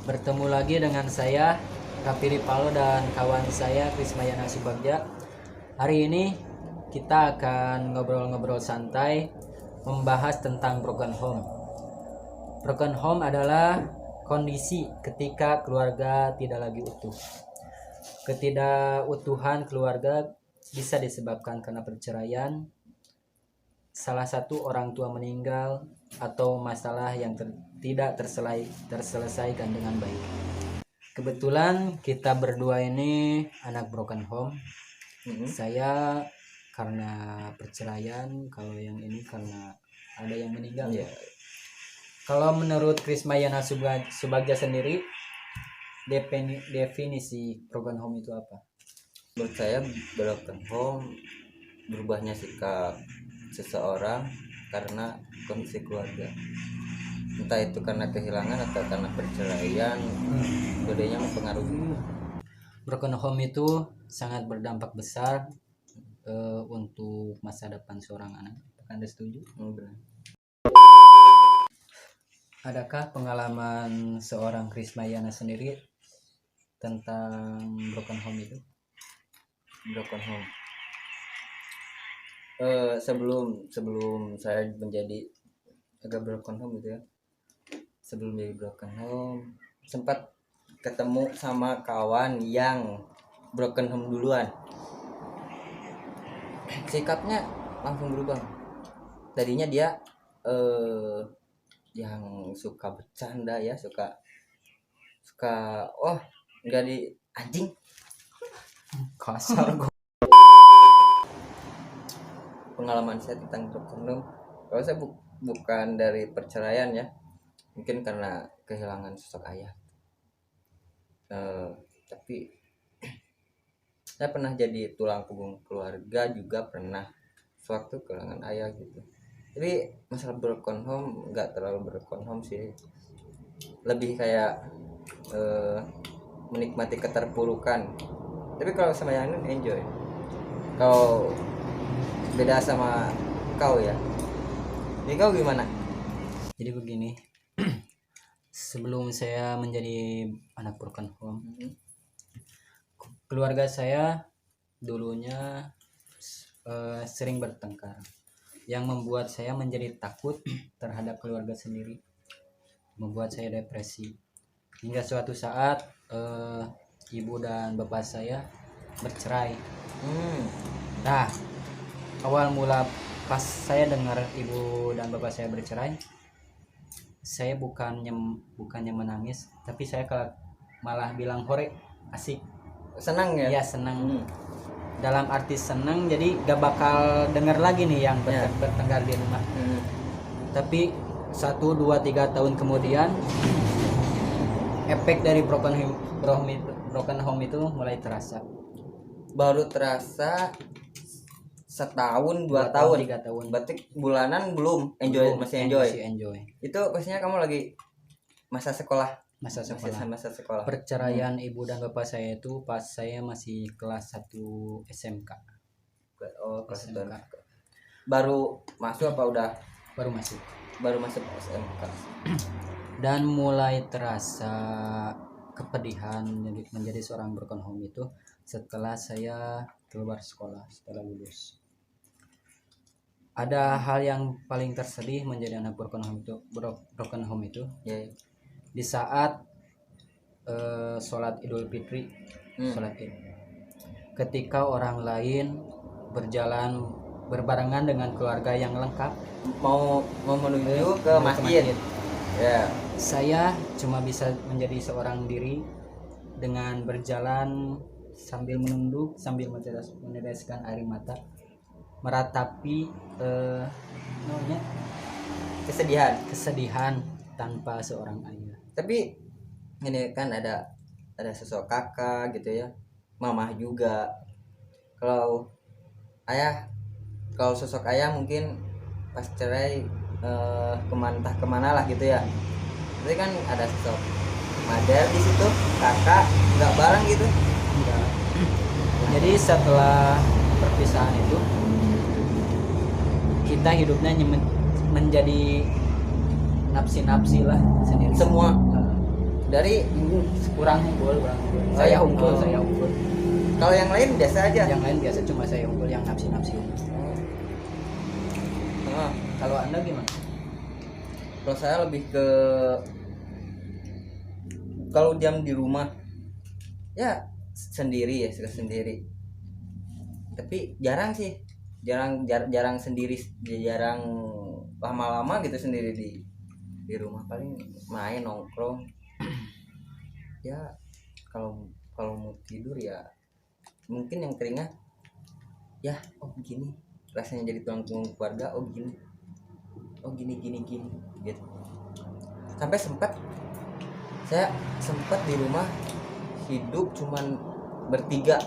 Bertemu lagi dengan saya Raffi Palo dan kawan saya Krismayana Subagja. Hari ini kita akan ngobrol-ngobrol santai membahas tentang broken home. Broken home adalah kondisi ketika keluarga tidak lagi utuh. Ketidakutuhan keluarga bisa disebabkan karena perceraian, salah satu orang tua meninggal, atau masalah yang tidak terselesaikan dengan baik. Kebetulan kita berdua ini anak broken home. Saya karena perceraian, kalau yang ini karena ada yang meninggal. Kalau menurut Krismayana Subagja sendiri, definisi broken home itu apa? Menurut saya broken home berubahnya sikap seseorang karena kondisi keluarga, entah itu karena kehilangan atau karena perceraian. Keduanya mempengaruhi. Broken home itu sangat berdampak besar untuk masa depan seorang anak. Anda setuju? Benar. Adakah pengalaman seorang Krismayana sendiri tentang broken home itu? Broken home, sebelum saya menjadi agak broken home gitu ya, sebelum jadi broken home sempat ketemu sama kawan yang broken home duluan. Sikapnya langsung berubah. Tadinya dia yang suka bercanda ya, suka nggak di anjing Kasar. Pengalaman saya tentang broken home, kalau saya bukan dari perceraian ya, mungkin karena kehilangan sosok ayah. Tapi saya pernah jadi tulang punggung keluarga juga, pernah sewaktu kehilangan ayah gitu. Jadi masalah broken home nggak terlalu broken home sih, lebih kayak menikmati keterpurukan. Tapi kalau sama yang lain enjoy. Kalau beda sama kau ya, jadi kau gimana? Jadi begini, sebelum saya menjadi anak broken home, keluarga saya dulunya sering bertengkar, yang membuat saya menjadi takut terhadap keluarga sendiri, membuat saya depresi. Hingga suatu saat ibu dan bapak saya bercerai. Nah, awal mula pas saya dengar ibu dan bapak saya bercerai, saya bukannya menangis, tapi saya malah bilang hore, asik, Senang ya? Iya, senang. Dalam arti senang, jadi gak bakal denger lagi nih yang bertengkar di rumah. Tapi 1, 2, 3 tahun kemudian, efek dari broken home itu mulai terasa. Baru terasa setahun, 2 tahun, 3 tahun. Berarti bulanan belum masih enjoy. Itu pastinya kamu lagi masa sekolah. Perceraian ibu dan bapak saya itu pas saya masih kelas 1 SMK. Kelas 1 SMK. Baru masuk apa udah? Baru masuk SMK. Dan mulai terasa kepedihan menjadi seorang broken home itu setelah saya keluar sekolah, setelah lulus. Ada hal yang paling tersedih menjadi anak broken home itu di saat sholat Idul Fitri, sholat Id, ketika orang lain berjalan berbarengan dengan keluarga yang lengkap mau menuju ke masjid. Saya cuma bisa menjadi seorang diri dengan berjalan sambil menunduk, sambil meneteskan air mata, meratapi kesedihan tanpa seorang ayah. Tapi ini kan ada sosok kakak gitu ya, mamah juga. Kalau sosok ayah mungkin pas cerai kemana lah gitu ya. Tapi kan ada sosok mother di situ, kakak nggak bareng gitu. Enggak. Jadi setelah perpisahan itu kita hidupnya menjadi napsi-napsi lah sendiri. Semua dari kurang unggul. Saya unggul, Oh. saya unggul. kalau yang lain biasa aja. Yang lain biasa, cuma saya unggul yang nafsi-nafsi. Oh. Kalau Anda gimana? Kalau saya lebih ke kalau diam di rumah ya sendiri ya, suka sendiri. Tapi jarang sih, jarang sendiri, jarang lama-lama gitu sendiri di rumah, paling main nongkrong. Ya kalau kalau mau tidur ya mungkin yang teringat ya, oh begini rasanya jadi tulang punggung keluarga, oh gini, oh gini gitu. Sampai saya sempat di rumah hidup cuman bertiga.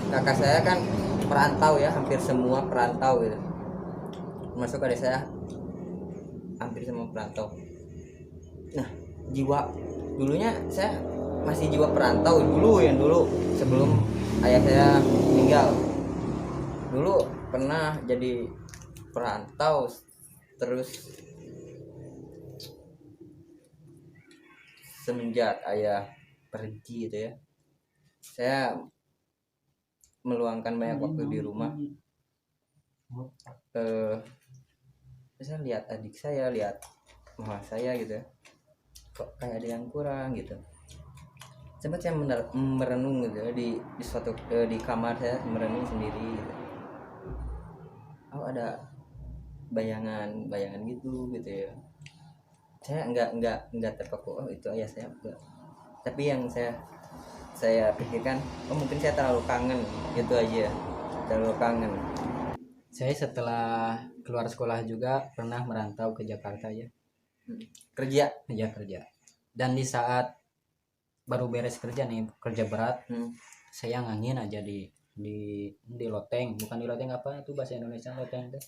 Kakak saya kan perantau ya, hampir semua perantau gitu, termasuk adik saya hampir semua perantau. Nah, jiwa dulunya saya masih jiwa perantau dulu sebelum ayah saya meninggal. Dulu pernah jadi perantau, terus semenjak ayah pergi gitu ya, saya meluangkan banyak waktu di rumah. Saya lihat adik saya, lihat mama saya gitu ya, kok kayak ada yang kurang gitu. Sempat saya merenung gitu ya, di suatu di kamar saya merenung sendiri gitu. Oh ada bayangan gitu ya. Saya enggak terpaku, oh itu ayah saya, enggak. Tapi yang saya pikirkan, oh mungkin saya terlalu kangen gitu aja, terlalu kangen. Saya setelah keluar sekolah juga pernah merantau ke Jakarta ya. Kerja. Dan di saat baru beres kerja nih, kerja berat, saya ngangin aja di loteng, bukan di loteng, apa itu bahasa Indonesia loteng itu?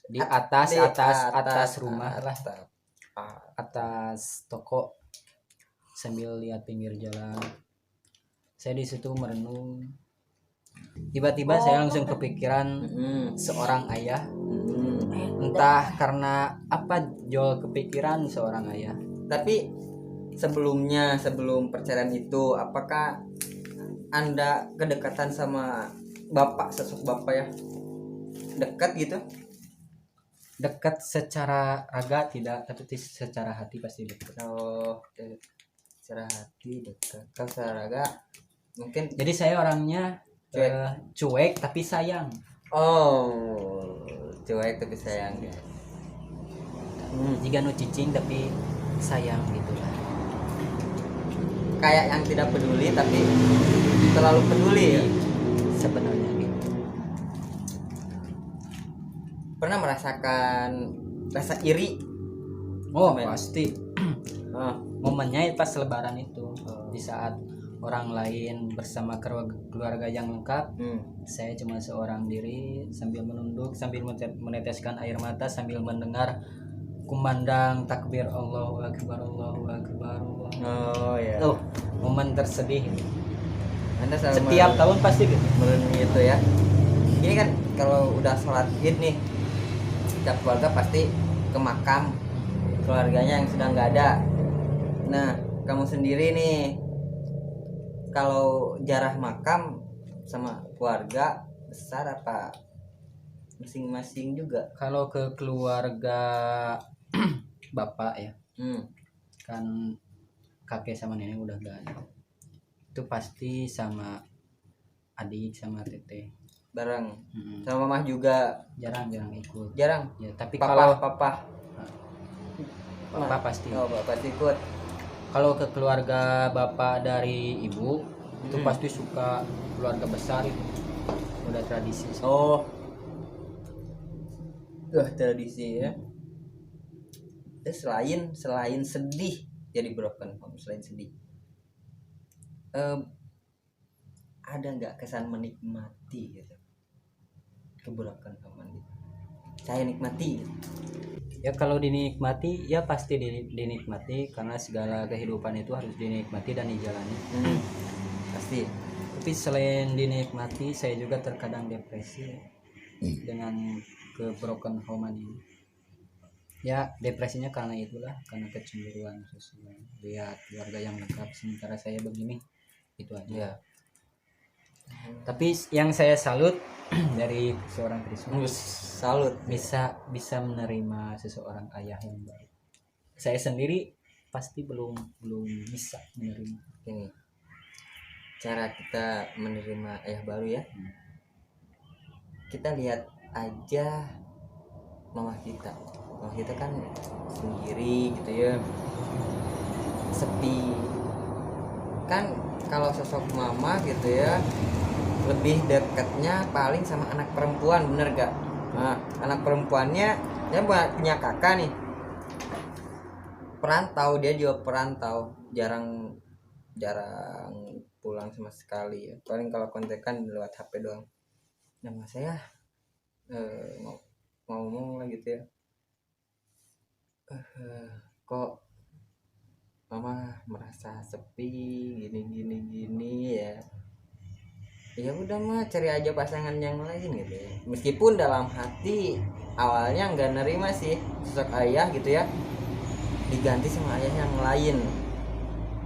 Di atas rumah lah, atas toko, sambil lihat pinggir jalan. Saya di situ merenung. Tiba-tiba saya langsung kepikiran seorang ayah. Entah karena apa Jol kepikiran seorang ayah. Tapi sebelum perceraian itu, apakah Anda kedekatan sama bapak, sosok bapak ya? Dekat gitu? Dekat secara raga tidak, tapi secara hati pasti dekat. Oh, secara hati dekat. Kalau secara raga mungkin. Jadi saya orangnya cuek tapi sayang. Oh, cuek tapi sayang ya. Jika nu cicing tapi sayang gitu lah. Kayak yang tidak peduli tapi terlalu peduli ya sebenarnya gitu. Pernah merasakan rasa iri? Oh pasti. Momennya pas lebaran itu, di saat orang lain bersama keluarga yang lengkap, saya cuma seorang diri sambil menunduk, sambil meneteskan air mata, sambil mendengar kumandang takbir Allahu Akbar, Allahu Akbar, Allahu Akbar. Oh ya. Momen tersedih. Anda setiap tahun pasti gitu merenung itu ya. Ini kan kalau udah sholat Id nih, setiap keluarga pasti ke makam keluarganya yang sudah nggak ada. Nah, kamu sendiri nih, kalau jarah makam sama keluarga besar apa masing-masing juga? Kalau ke keluarga bapak ya, kan kakek sama nenek udah gak ada, itu pasti sama adik sama teteh bareng. Sama mama juga jarang ikut. Jarang ya, tapi papa kalau papa pasti. Oh, bapak pasti ikut. Kalau ke keluarga bapak dari ibu itu pasti suka keluarga besar, itu udah tradisi. Oh, tradisi ya. Selain sedih jadi broken home, selain sedih, ada nggak kesan menikmati gitu kebroken home gitu? Saya nikmati gitu. Ya kalau dinikmati ya pasti dinikmati, karena segala kehidupan itu harus dinikmati dan dijalani. Pasti. Tapi selain dinikmati, saya juga terkadang depresi dengan ke broken home ini. Ya depresinya karena itulah, karena kecemburuan sosial, lihat keluarga yang lengkap sementara saya begini, itu aja. Ya. Tapi yang saya salut dari seorang Krisma Salut. bisa menerima seseorang ayah yang baik. Saya sendiri pasti belum bisa menerima. Ini cara kita menerima ayah baru ya. Kita lihat aja mama kita kan sendiri gitu ya, sepi kan. Kalau sosok mama gitu ya, lebih dekatnya paling sama anak perempuan, bener gak? Nah, anak perempuannya dia punya kakak nih, perantau, dia juga perantau, jarang pulang sama sekali ya. Paling kalau kontekan lewat HP doang. Nama saya mau ngomong lah gitu ya, kok mama merasa sepi gini ya. Ya udah mah cari aja pasangan yang lain gitu ya. Meskipun dalam hati awalnya nggak nerima sih sosok ayah gitu ya, diganti sama ayah yang lain.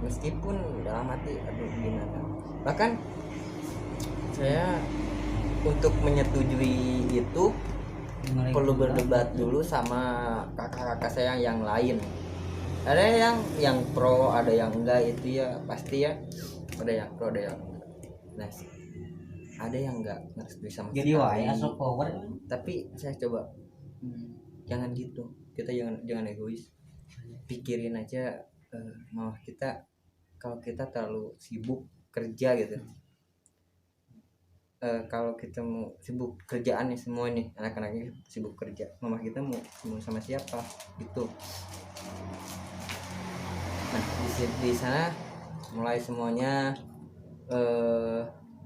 Meskipun dalam hati aduh gimana. Bahkan saya untuk menyetujui itu perlu berdebat dulu sama kakak-kakak saya yang lain. Ada yang pro, ada yang enggak, itu ya pasti ya. Ada yang pro, ada yang enggak. Nah, ada yang enggak ngerti sama Jadi sekali. power. Tapi saya coba jangan gitu. Kita jangan egois. Pikirin aja mau kita, kalau kita terlalu sibuk kerja gitu. Kalau kita mau sibuk kerjaan nih, semua nih anak-anaknya sibuk kerja, mama kita mau sama siapa gitu. Nah di sana mulai semuanya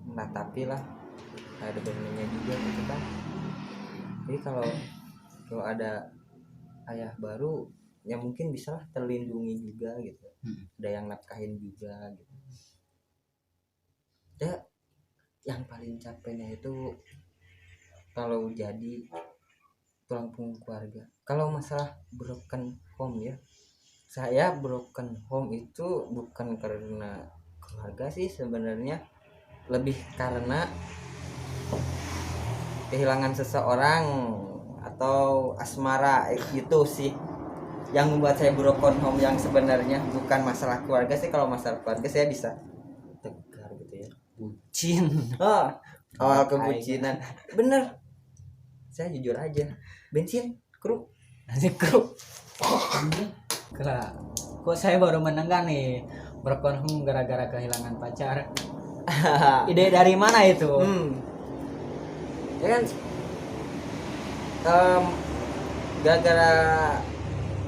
meratapi lah, ada benarnya juga gitu kan. Jadi kalau ada ayah baru ya mungkin bisa lah terlindungi juga gitu, ada yang nafkahin juga gitu ya. Yang paling capeknya itu kalau jadi tulang punggung keluarga. Kalau masalah broken home ya, saya broken home itu bukan karena keluarga sih sebenarnya, lebih karena kehilangan seseorang atau asmara itu sih yang membuat saya broken home. Yang sebenarnya bukan masalah keluarga sih. Kalau masalah keluarga saya bisa tegar gitu ya, bucin. Awal kebucinan bener, saya jujur aja, bensin kru Kok saya baru mendengar nih broken home gara-gara kehilangan pacar. Ide dari mana itu? Ya kan gara-gara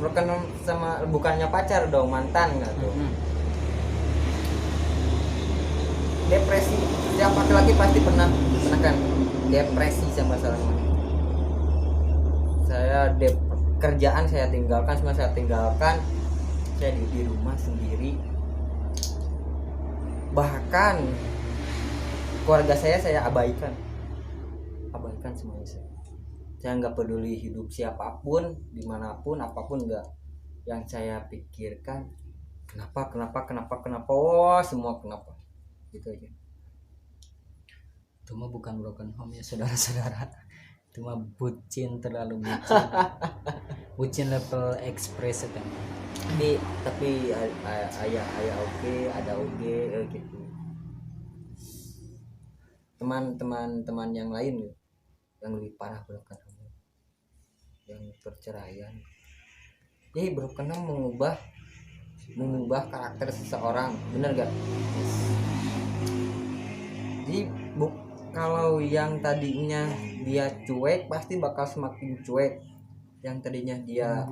broken home sama bukannya pacar dong, mantan nggak tuh. Depresi, setiap laki-laki pasti pernah kan depresi sama masalah. Saya kerjaan saya tinggalkan, semua saya tinggalkan, saya di rumah sendiri. Bahkan keluarga saya abaikan semuanya. Saya nggak peduli hidup siapapun, dimanapun, apapun nggak. Yang saya pikirkan kenapa, oh semua kenapa, gitu aja. Itu mah bukan broken home ya saudara-saudara, itu mah bucin, terlalu bucin. Bucin level ekspres kan. Tapi ayah oke, ada oke gitu. Teman yang lain yang lebih parah broken home, yang perceraian. Jadi broken home mengubah karakter seseorang, bener gak? Jadi kalau yang tadinya dia cuek pasti bakal semakin cuek. Yang tadinya dia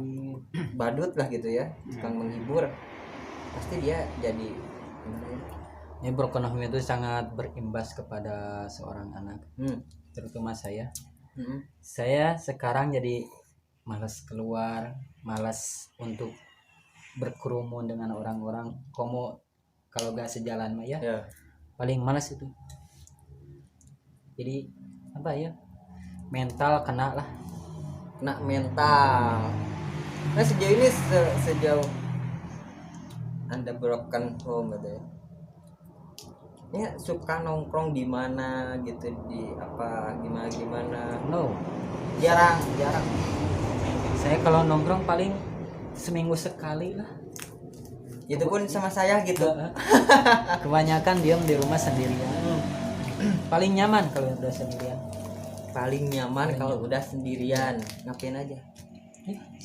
badut lah gitu ya, tukang menghibur, pasti dia jadi ini broken home itu sangat berimbas kepada seorang anak, terutama saya. Saya sekarang jadi malas keluar, malas untuk berkerumun dengan orang-orang. Kalau gak sejalan mah ya, paling malas itu. Jadi apa ya, mental kena mental. Nah sejauh ini sejauh Anda broken home gitu ya. Ya suka nongkrong di mana gitu, di apa gimana No, jarang saya kalau nongkrong paling seminggu sekali lah. itu pun sama saya gitu. Kebanyakan diam di rumah sendirian. Paling nyaman kalau udah sendirian. Paling nyaman Paling kalau nyaman. udah sendirian ngapain aja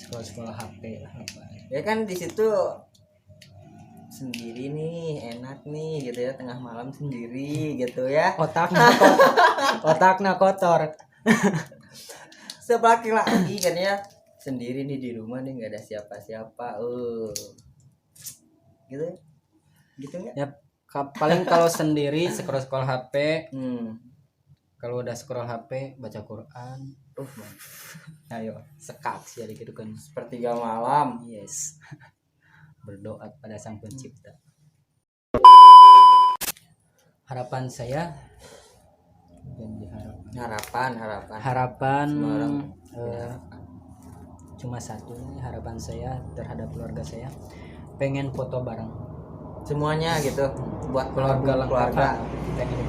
Scroll HP lah apa. ya kan, di situ sendiri nih enak nih gitu ya, tengah malam sendiri gitu ya, Otaknya kotor. seperti lagi kan ya, sendiri nih di rumah nih nggak ada siapa-siapa gitu gitu nggak. Ya paling kalau sendiri scroll HP. Hmm. Kalau udah scroll HP baca Quran. Ayo sekat sih gitu kan. Sepertiga malam. Yes. Berdoa pada Sang Pencipta. Harapan saya harapan semua orang cuma satu nih, harapan saya terhadap keluarga saya, pengen foto bareng semuanya gitu buat keluarga keluarga. Pengen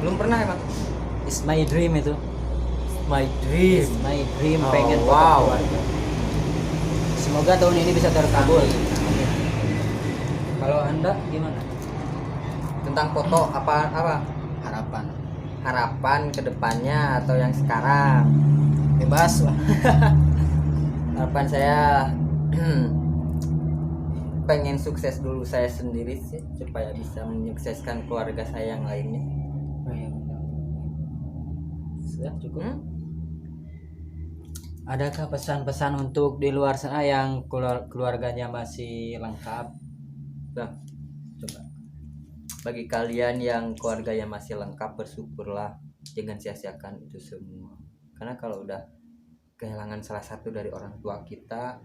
Belum pernah emang. It's my dream itu. My dream. It's my dream. Oh, Pengen foto wow. keluarga. Semoga tahun ini bisa terkabul. Kalau Anda gimana? Tentang foto apa harapan kedepannya atau yang sekarang? Bebas lah. Harapan saya pengen sukses dulu saya sendiri sih, supaya bisa menyukseskan keluarga saya yang lainnya. Sudah cukup. Adakah pesan-pesan untuk di luar sana yang keluarganya masih lengkap? Nah, Coba. bagi kalian yang keluarganya masih lengkap, bersyukurlah, jangan sia-siakan itu semua. Karena kalau udah kehilangan salah satu dari orang tua kita,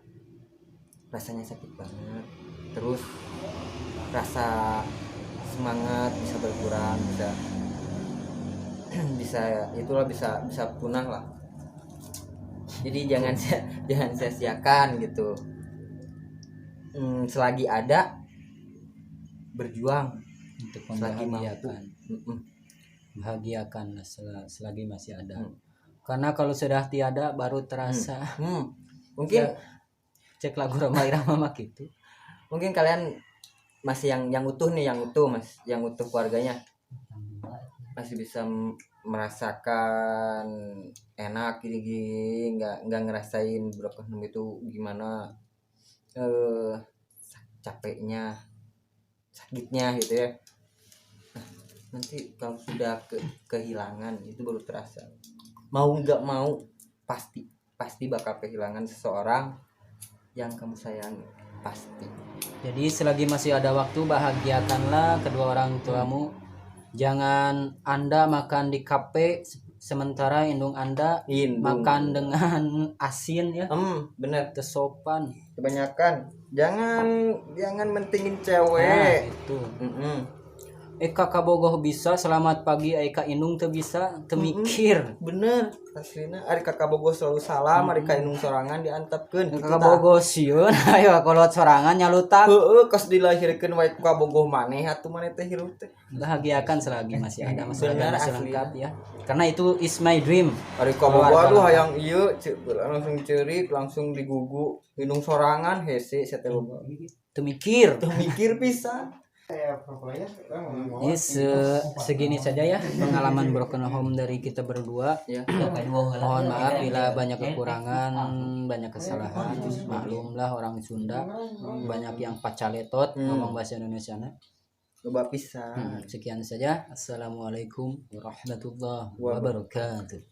rasanya sakit banget. Terus rasa semangat bisa berkurang, bisa punah lah. Jadi jangan sia-siakan gitu. Selagi ada, berjuang Untuk selagi membahagiakan. Bahagiakan selagi masih ada. Karena kalau sudah tiada baru terasa. Mungkin Cek lagu Roma Irama gitu. Mungkin kalian masih yang utuh nih, yang utuh keluarganya, masih bisa merasakan enak gini, nggak ngerasain broken home itu gimana, capeknya, sakitnya gitu ya. Nah, nanti kalau sudah kehilangan itu baru terasa. Mau nggak mau pasti bakal kehilangan seseorang yang kamu sayangi, pasti. Jadi selagi masih ada waktu, bahagiakanlah kedua orang tuamu. Jangan Anda makan di kafe sementara indung Anda makan dengan asin ya. Bener. Tersopan. Kebanyakan jangan mentingin cewek. Itu. Eka kabogoh bisa selamat pagi, Eka indung teu bisa teu mikir. Bener. Aslina ari ka kabogoh selalu salam, ari ka indung sorangan diantepkeun kitu. Kabogoh sieun ayo kolot sorangan nyalutak. Kos dilahirkeun wae ku kabogoh maneh atuh maneh teh hirup teh. Bahagiakan selagi masih ada, masih lengkap ya. Karena itu is my dream. Ari kabogoh aduh hayang ieu langsung ceurik, langsung digugu, indung sorangan hese saya teh boga. Teu mikir pisan. Yes, segini saja ya pengalaman broken home dari kita berdua. Mohon maaf bila banyak kekurangan, banyak kesalahan. Maklumlah orang Sunda banyak yang pacaletot ngomong bahasa Indonesia. Coba pisan. Sekian saja. Assalamualaikum warahmatullahi wabarakatuh.